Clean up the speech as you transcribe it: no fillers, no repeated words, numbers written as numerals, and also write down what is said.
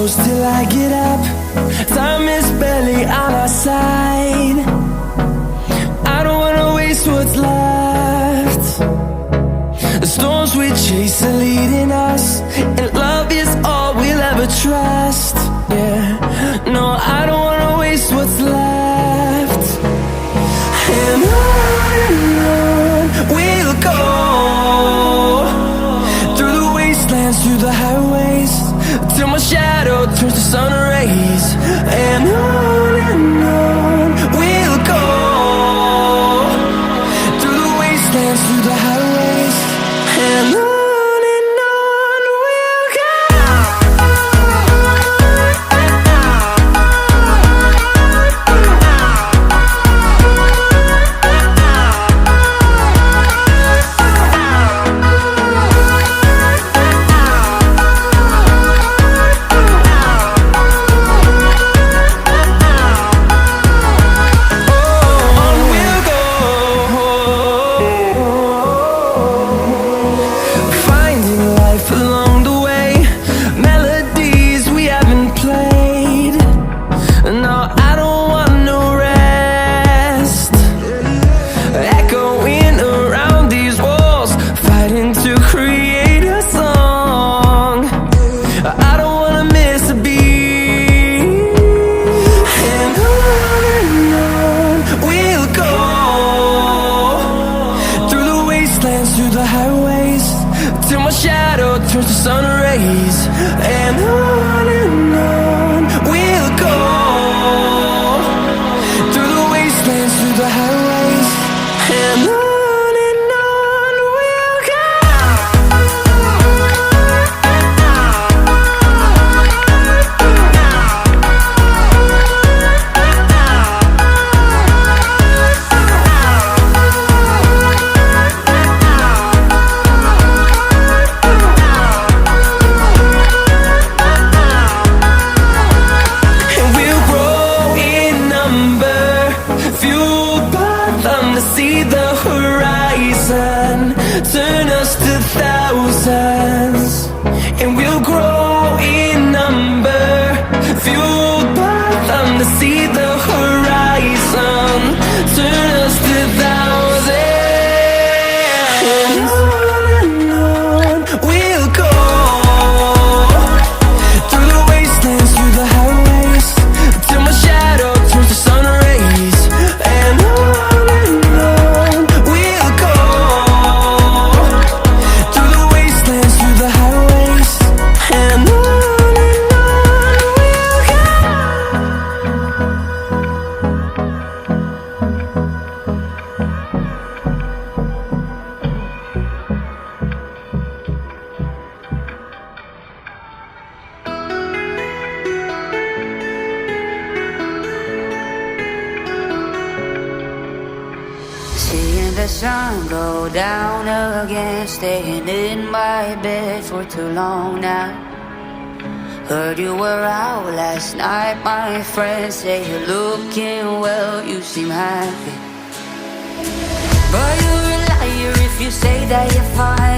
close till I get up. Time is barely on our side. I don't wanna waste what's left. The storms we chase are leading us, and love is all we'll ever trust. Yeah, no, I don't wanna waste what's left. And on we'll go, through the wastelands, through the highways, till my shadow turns to sun rays. And on we'll go, through the wastelands, through the highways, and on we'll go. Through the highways, till my shadow turns to sun rays. And on we'll go, through the wastelands, through the highways, and on we'll go. See the horizon, turn us to thousands, and we'll grow in number, fueled by them to see the horizon, turn us to thousands. And on we'll go, through the wastelands, through the highways, till my shadow turns to sun rays. And on seeing the sun go down again, staying in my bed for too long now. Heard you were out last night, my friend say you're looking well, you seem happy. But you're a liar if you say that you're fine.